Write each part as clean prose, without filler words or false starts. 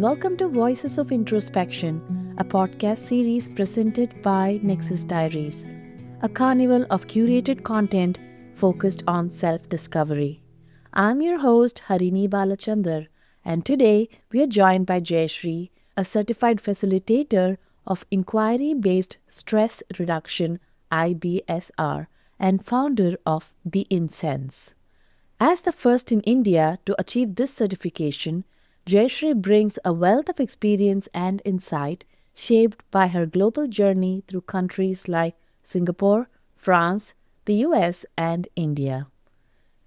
welcome to Voices of Introspection, a podcast series presented by Nexus Diaries, a carnival of curated content focused on self-discovery. I'm your host, Harini Balachander, and today we are joined by Jaishree, a certified facilitator of inquiry-based stress reduction IBSR and founder of the Incense. As the first in India to achieve this certification, Jaishree brings a wealth of experience and insight shaped by her global journey through countries like Singapore, France, the US, and India.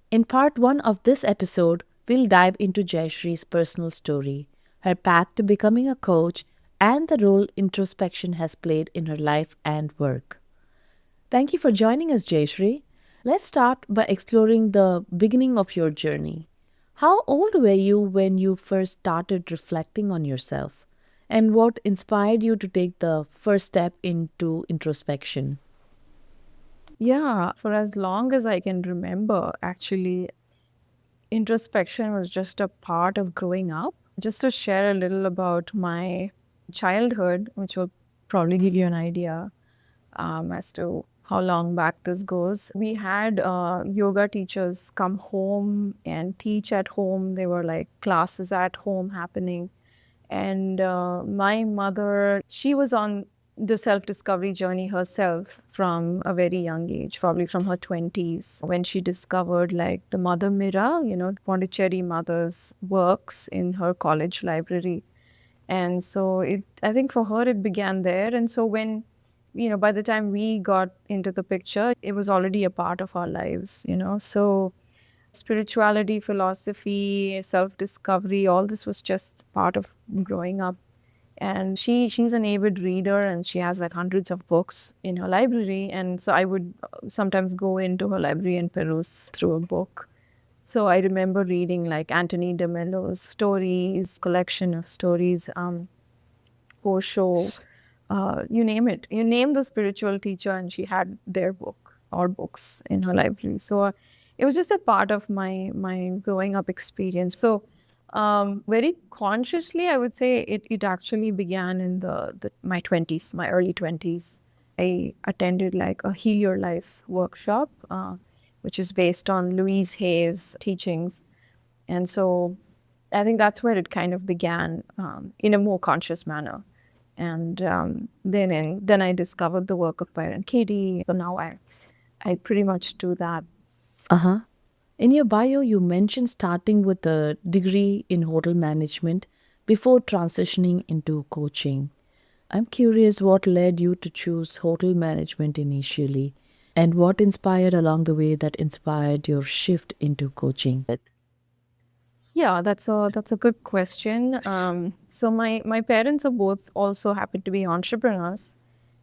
In part 1 of this episode, we'll dive into Jaishree's personal story, her path to becoming a coach, and the role introspection has played in her life and work. Thank you for joining us, Jaishree. Let's start by exploring the beginning of your journey. How old were you when you first started reflecting on yourself? And what inspired you to take the first step into introspection? Yeah, for as long as I can remember, actually, introspection was just a part of growing up. Just to share a little about my childhood, which will probably give you an idea as to how long back this goes. We had yoga teachers come home and teach at home. There were like classes at home happening. And my mother, she was on the self-discovery journey herself from a very young age, probably from her 20s, when she discovered like the Mother Mira, Pondicherry mother's works in her college library. And so I think for her, it began there. And so when, by the time we got into the picture, it was already a part of our lives. So spirituality, philosophy, self-discovery, all this was just part of growing up. And she's an avid reader and she has like hundreds of books in her library. And so I would sometimes go into her library and peruse through a book. So I remember reading like Anthony de Mello's stories, collection of stories, Osho, you name it. You name the spiritual teacher and she had their book or books in her library. So it was just a part of my growing up experience. So very consciously, I would say it actually began in my 20s, my early 20s. I attended like a Heal Your Life workshop, which is based on Louise Hay's teachings. And so I think that's where it kind of began in a more conscious manner. And then I discovered the work of Byron Katie. So now I pretty much do that. Uh-huh. In your bio, you mentioned starting with a degree in hotel management before transitioning into coaching. I'm curious what led you to choose hotel management initially and what inspired along the way that inspired your shift into coaching. Yeah, that's a good question. So my parents are both also happen to be entrepreneurs,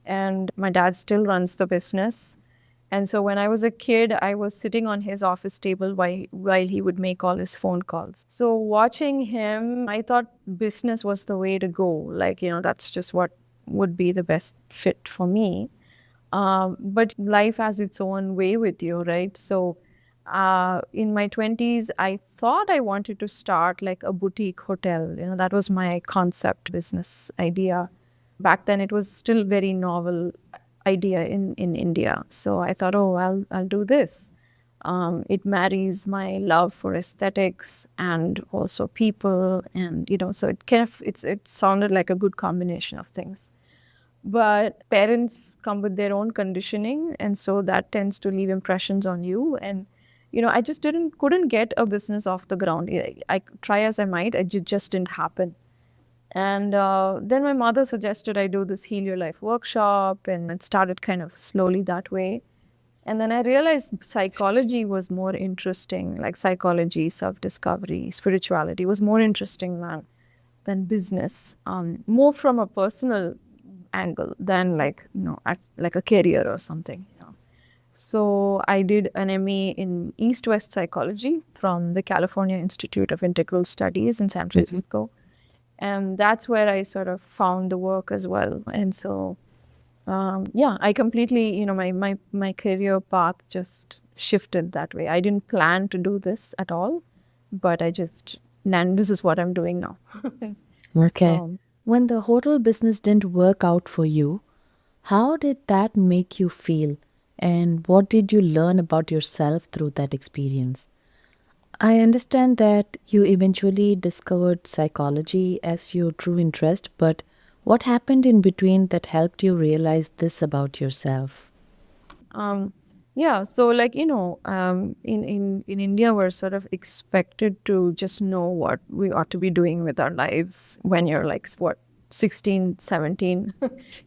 and my dad still runs the business. And so when I was a kid, I was sitting on his office table while he would make all his phone calls. So watching him, I thought business was the way to go. Like, that's just what would be the best fit for me. But life has its own way with you, right? So in my 20s, I thought I wanted to start like a boutique hotel. That was my concept business idea. Back then, it was still very novel idea in India. So I thought, oh, I'll do this. It marries my love for aesthetics and also people, and so it sounded like a good combination of things. But parents come with their own conditioning, and so that tends to leave impressions on you. And I just couldn't get a business off the ground. I try as I might, it just didn't happen. And then my mother suggested I do this Heal Your Life workshop, and it started kind of slowly that way. And then I realized psychology was more interesting, like psychology, self-discovery, spirituality was more interesting than business, more from a personal angle than like like a career or something. So I did an MA in East-West psychology from the California Institute of Integral Studies in San Francisco. And that's where I sort of found the work as well. And so, I completely, my career path just shifted that way. I didn't plan to do this at all, but I just, and this is what I'm doing now. Okay. So When the hotel business didn't work out for you, how did that make you feel? And what did you learn about yourself through that experience? I understand that you eventually discovered psychology as your true interest, but what happened in between that helped you realize this about yourself? Um, yeah, so like in India, we're sort of expected to just know what we ought to be doing with our lives when you're like what 16, 17.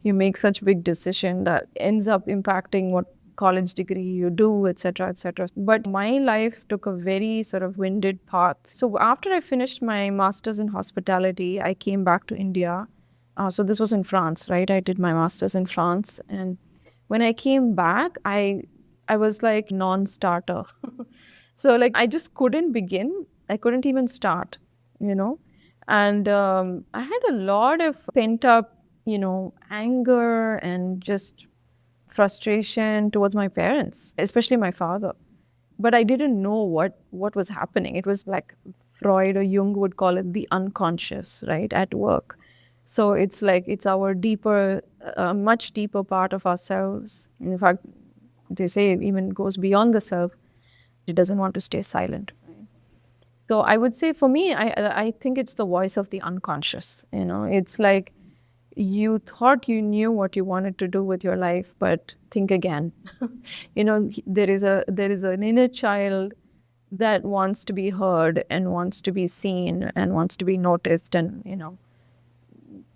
You make such big decision that ends up impacting what college degree you do, etc., etc. But my life took a very sort of winded path. So after I finished my master's in hospitality, I came back to India. So this was in France, right? I did my master's in France, and when I came back, I was like non-starter. So like I just couldn't begin. I couldn't even start, you know. And I had a lot of pent up, anger and just frustration towards my parents, especially my father. But I didn't know what was happening. It was like Freud or Jung would call it the unconscious, right, at work. So it's like it's our deeper, much deeper part of ourselves. In fact, they say it even goes beyond the self. It doesn't want to stay silent. So I would say for me, I think it's the voice of the unconscious. It's like you thought you knew what you wanted to do with your life, but think again. There is an inner child that wants to be heard and wants to be seen and wants to be noticed and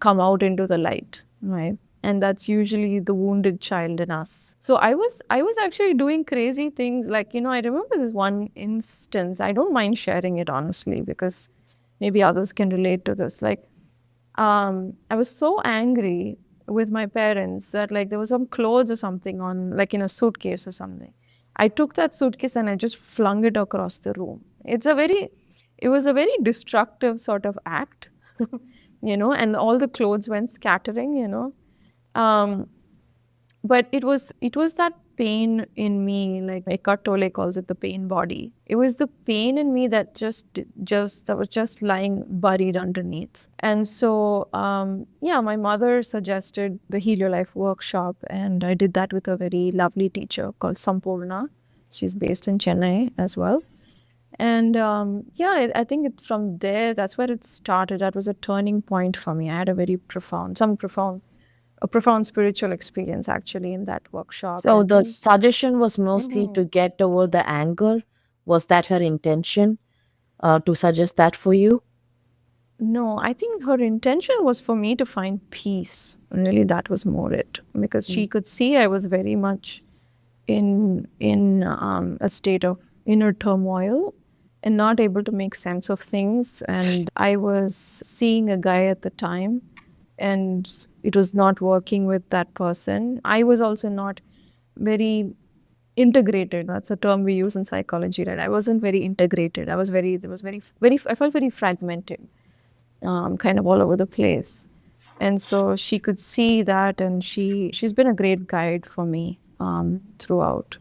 come out into the light, right? And that's usually the wounded child in us. So I was actually doing crazy things, like I remember this one instance. I don't mind sharing it honestly because maybe others can relate to this. Like I was so angry with my parents that like there was some clothes or something on like in a suitcase or something. I took that suitcase and I just flung it across the room. It was a very destructive sort of act, and all the clothes went scattering, Um, but it was that pain in me, like Eckhart Tolle calls it the pain body. It was the pain in me that that was just lying buried underneath. And so yeah, my mother suggested the Heal Your Life workshop, and I did that with a very lovely teacher called Sampurna. She's based in Chennai as well. And yeah, I think from there, that's where it started. That was a turning point for me. I had a very a profound spiritual experience actually in that workshop. So And the suggestion was mostly Mhm. to get over the anger. Was that her intention to suggest that for you? No, I think her intention was for me to find peace. Really, that was more it, because she could see I was very much in a state of inner turmoil and not able to make sense of things. And I was seeing a guy at the time, and it was not working with that person. I was also not very integrated. That's a term we use in psychology, right? I wasn't very integrated. There was very, I felt very fragmented, kind of all over the place. And so she could see that, and she's been a great guide for me throughout.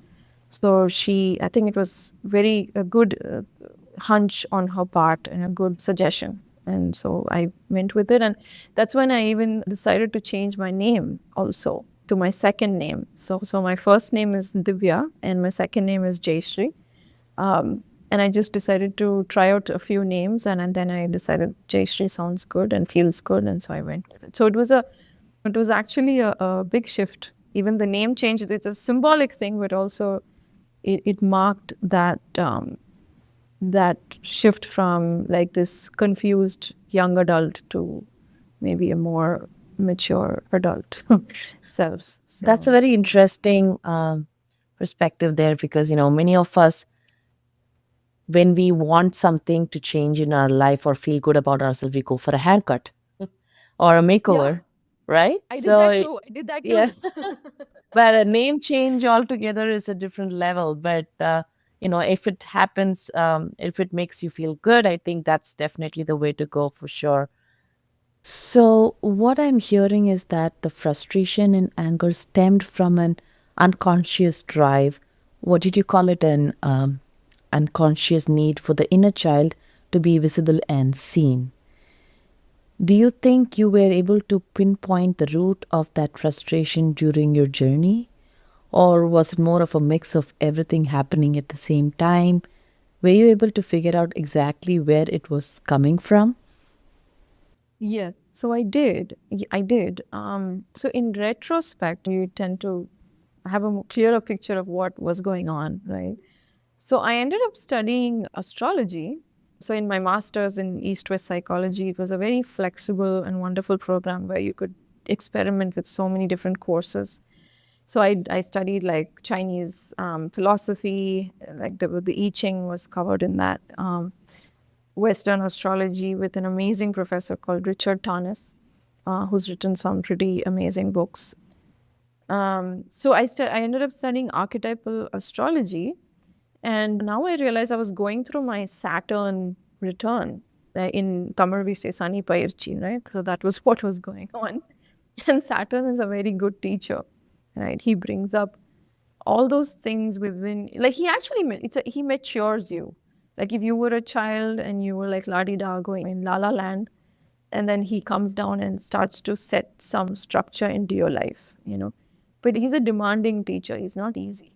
So I think it was very a good hunch on her part and a good suggestion. And so I went with it, and that's when I even decided to change my name also to my second name. So my first name is Divya, and my second name is Jaishree. And I just decided to try out a few names, and then I decided Jaishree sounds good and feels good, and so I went with it. So it was actually a big shift. Even the name change, it's a symbolic thing, but also it marked that shift from like this confused young adult to maybe a more mature adult self. That's a So very interesting perspective there because, many of us, when we want something to change in our life or feel good about ourselves, we go for a haircut or a yeah, makeover, right? I did So, that too. I did that yeah, too. but a name change altogether is a different level. But, if it happens, if it makes you feel good, I think that's definitely the way to go for sure. So, what I'm hearing is that the frustration and anger stemmed from an unconscious drive. What did you call it? An unconscious need for the inner child to be visible and seen. Do you think you were able to pinpoint the root of that frustration during your journey? Or was it more of a mix of everything happening at the same time? Were you able to figure out exactly where it was coming from? Yes. So I did. I did. So in retrospect, you tend to have a clearer picture of what was going on, right? So I ended up studying astrology. So in my master's in East West psychology, it was a very flexible and wonderful program where you could experiment with so many different courses. So I studied like Chinese philosophy, like the I Ching was covered in that. Western astrology with an amazing professor called Richard Tarnas, who's written some pretty amazing books. I ended up studying archetypal astrology, and now I realize I was going through my Saturn return. In Tamil, we say Sani Payirchi, right? So that was what was going on. And Saturn is a very good teacher, right? He brings up all those things within, like he actually, he matures you. Like if you were a child and you were like la di da going in la la land, and then he comes down and starts to set some structure into your life, you know. But he's a demanding teacher. He's not easy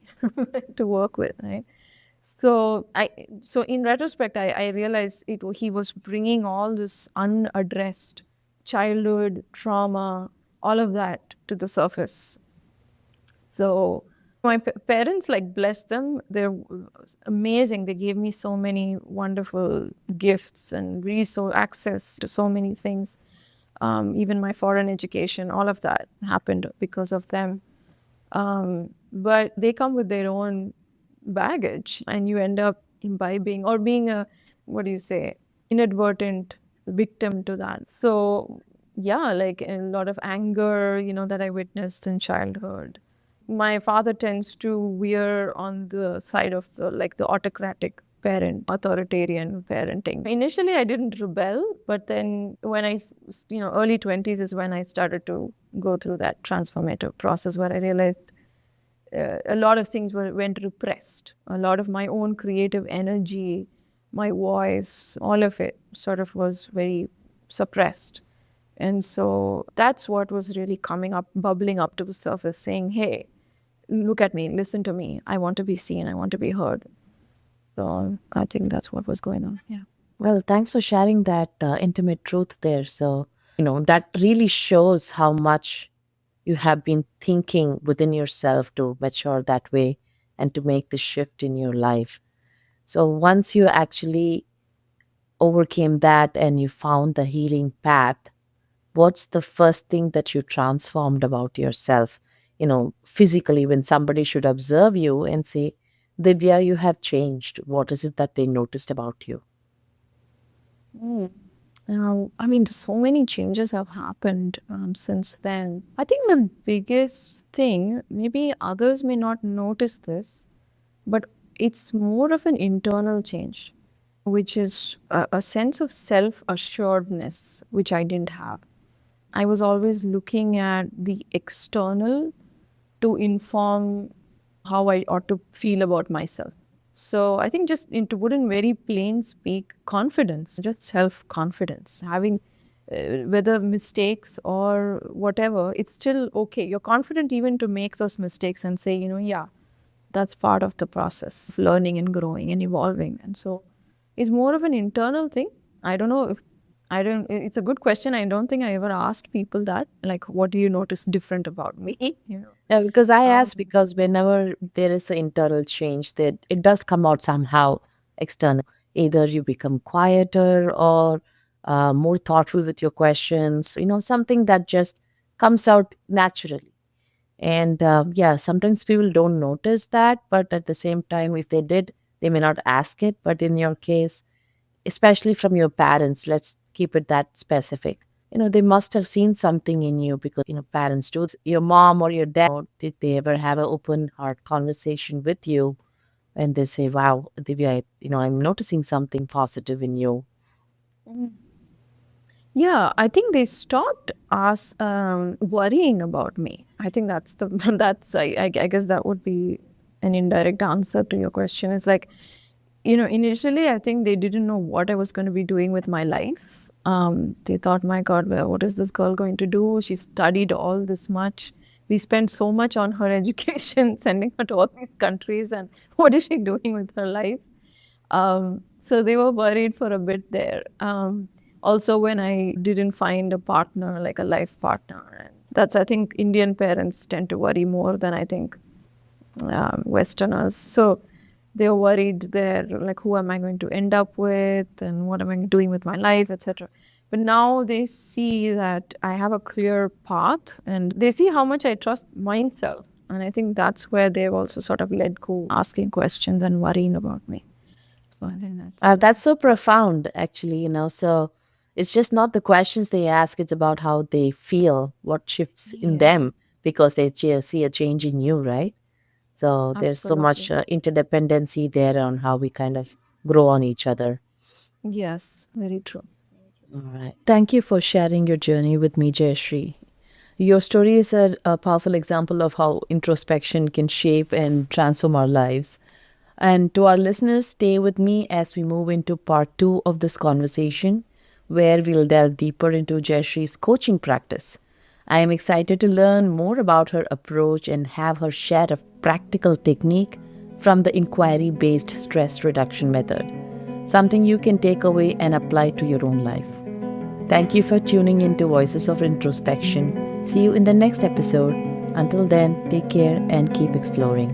to work with, right? So in retrospect, I realized he was bringing all this unaddressed childhood trauma, all of that to the surface. So my parents, like, bless them, they're amazing. They gave me so many wonderful gifts and resource access to so many things. Even my foreign education, all of that happened because of them. But they come with their own baggage, and you end up imbibing or being a, what do you say, inadvertent victim to that. So yeah, like a lot of anger, that I witnessed in childhood. My father tends to veer on the side of the autocratic parent, authoritarian parenting. Initially, I didn't rebel, but then when early 20s is when I started to go through that transformative process where I realized a lot of things went repressed. A lot of my own creative energy, my voice, all of it sort of was very suppressed. And so that's what was really coming up, bubbling up to the surface, saying, hey, look at me, listen to me. I want to be seen, I want to be heard. So I think that's what was going on. Yeah. Well, thanks for sharing that intimate truth there. So, that really shows how much you have been thinking within yourself to mature that way and to make the shift in your life. So, once you actually overcame that and you found the healing path, what's the first thing that you transformed about yourself? Physically, when somebody should observe you and say, Divya, you have changed. What is it that they noticed about you? I mean, so many changes have happened since then. I think the biggest thing, maybe others may not notice this, but it's more of an internal change, which is a sense of self assuredness, which I didn't have. I was always looking at the external to inform how I ought to feel about myself. So I think just to put in very plain speak, confidence, just self confidence, having whether mistakes or whatever, it's still okay. You're confident even to make those mistakes and say, yeah, that's part of the process of learning and growing and evolving. And so it's more of an internal thing. I don't know if I don't, it's a good question. I don't think I ever asked people that, like, what do you notice different about me? Yeah, because I ask because whenever there is an internal change, that it does come out somehow external. Either you become quieter or more thoughtful with your questions. Something that just comes out naturally. And yeah, sometimes people don't notice that, but at the same time, if they did, they may not ask it. But in your case, especially from your parents, let's keep it that specific. They must have seen something in you because, parents do. Your mom or your dad, did they ever have an open heart conversation with you and they say, wow, Divya, I'm noticing something positive in you? Yeah, I think they stopped us worrying about me. I think that's the that's I guess that would be an indirect answer to your question. It's like, initially I think they didn't know what I was going to be doing with my life. They thought, my God, well, what is this girl going to do? She studied all this much. We spent so much on her education, sending her to all these countries, and what is she doing with her life? So they were worried for a bit there. Also, when I didn't find a partner, like a life partner, and that's, I think, Indian parents tend to worry more than I think Westerners. So they were worried there, like, who am I going to end up with, and what am I doing with my life, etc. But now they see that I have a clear path, and they see how much I trust myself. And I think that's where they've also sort of let go, asking questions and worrying about me. So I think That's so profound, actually, So it's just not the questions they ask, it's about how they feel, what shifts in them because they see a change in you, right? So there's so much interdependency there on how we kind of grow on each other. Yes, very true. All right. Thank you for sharing your journey with me, Jaishree. Your story is a powerful example of how introspection can shape and transform our lives. And to our listeners, stay with me as we move into part 2 of this conversation, where we'll delve deeper into Jaishree's coaching practice. I am excited to learn more about her approach and have her share a practical technique from the inquiry based stress reduction method, something you can take away and apply to your own life. Thank you for tuning into Voices of Introspection. See you in the next episode. Until then, take care and keep exploring.